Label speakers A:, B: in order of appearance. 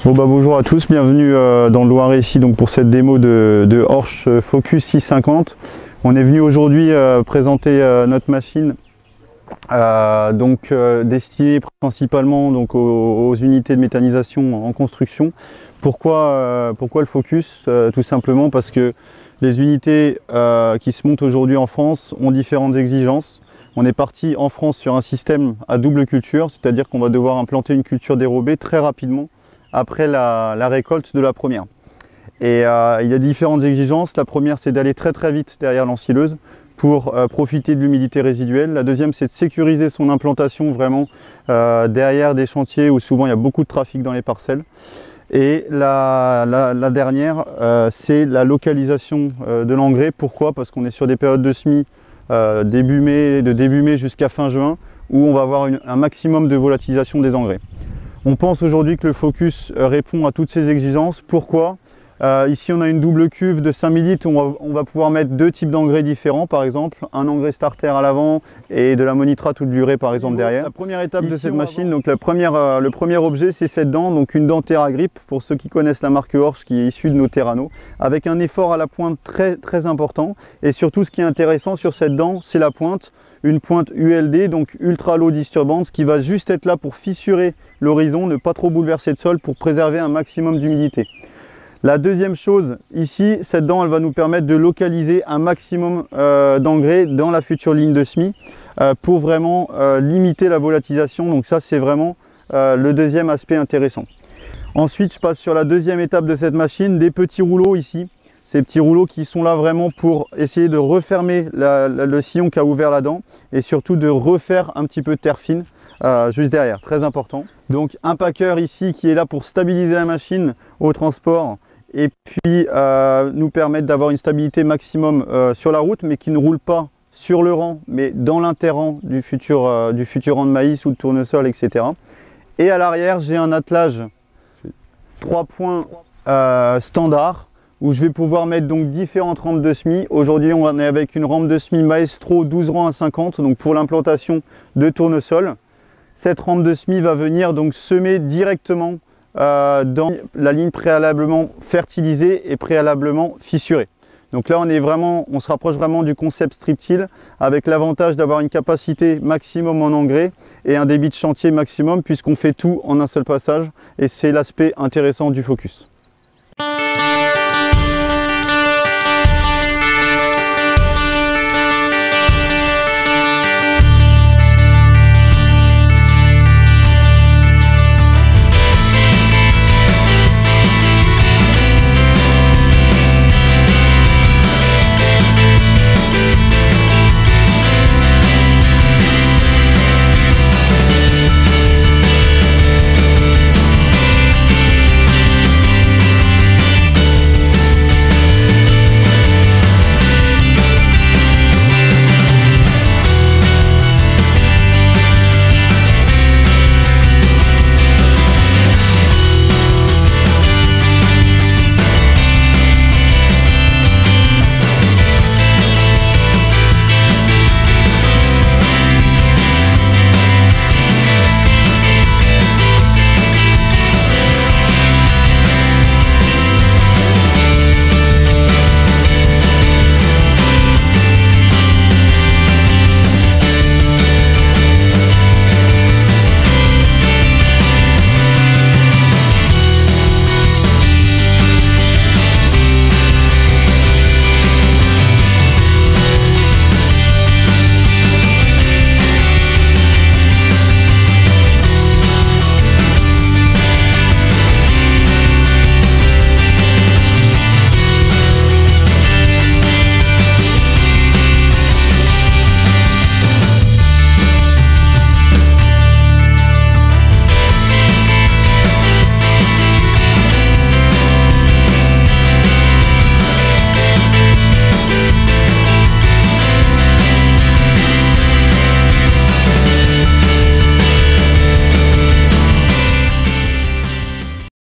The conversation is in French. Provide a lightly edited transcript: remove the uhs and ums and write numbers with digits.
A: Bonjour à tous, bienvenue dans le Loiret ici donc pour cette démo de Horsch Focus 650. On est venu aujourd'hui présenter notre machine destinée principalement donc, aux unités de méthanisation en construction. Pourquoi le Focus? Tout simplement parce que les unités qui se montent aujourd'hui en France ont différentes exigences. On est parti en France sur un système à double culture, c'est-à-dire qu'on va devoir implanter une culture dérobée très rapidement après la récolte de la première. Et il y a différentes exigences. La première, c'est d'aller très vite derrière l'ensileuse pour profiter de l'humidité résiduelle. La deuxième, c'est de sécuriser son implantation vraiment derrière des chantiers où souvent il y a beaucoup de trafic dans les parcelles. Et la dernière, c'est la localisation de l'engrais. Pourquoi? Parce qu'on est sur des périodes de semis de début mai jusqu'à fin juin, où on va avoir un maximum de volatilisation des engrais. On pense aujourd'hui que le Focus répond à toutes ces exigences. Pourquoi? Ici on a une double cuve de 5000 litres, on va pouvoir mettre deux types d'engrais différents, par exemple un engrais starter à l'avant et de l'ammonitrate ou de l'urée par exemple derrière. La première étape de cette machine, donc le premier objet, c'est cette dent, donc une dent TerraGrip pour ceux qui connaissent la marque Horsch, qui est issue de nos Terrano, avec un effort à la pointe très important. Et surtout, ce qui est intéressant sur cette dent, c'est la pointe, une pointe ULD, donc Ultra Low Disturbance, qui va juste être là pour fissurer l'horizon, ne pas trop bouleverser le sol, pour préserver un maximum d'humidité. La deuxième chose, ici, cette dent, elle va nous permettre de localiser un maximum d'engrais dans la future ligne de semis pour vraiment limiter la volatilisation. Donc ça, c'est vraiment le deuxième aspect intéressant. Ensuite, je passe sur la deuxième étape de cette machine, des petits rouleaux ici. Ces petits rouleaux qui sont là vraiment pour essayer de refermer le sillon qui a ouvert la dent et surtout de refaire un petit peu de terre fine juste derrière, très important. Donc un packer ici qui est là pour stabiliser la machine au transport et puis nous permettre d'avoir une stabilité maximum sur la route, mais qui ne roule pas sur le rang, mais dans l'interrang du futur rang de maïs ou de tournesol, etc. Et à l'arrière, j'ai un attelage 3 points standard, où je vais pouvoir mettre donc différentes rampes de semis. Aujourd'hui, on est avec une rampe de semis Maestro 12 rangs à 50, donc pour l'implantation de tournesol. Cette rampe de semis va venir donc semer directement dans la ligne préalablement fertilisée et préalablement fissurée. Donc là, on se rapproche vraiment du concept strip-till, avec l'avantage d'avoir une capacité maximum en engrais et un débit de chantier maximum, puisqu'on fait tout en un seul passage. Et c'est l'aspect intéressant du Focus.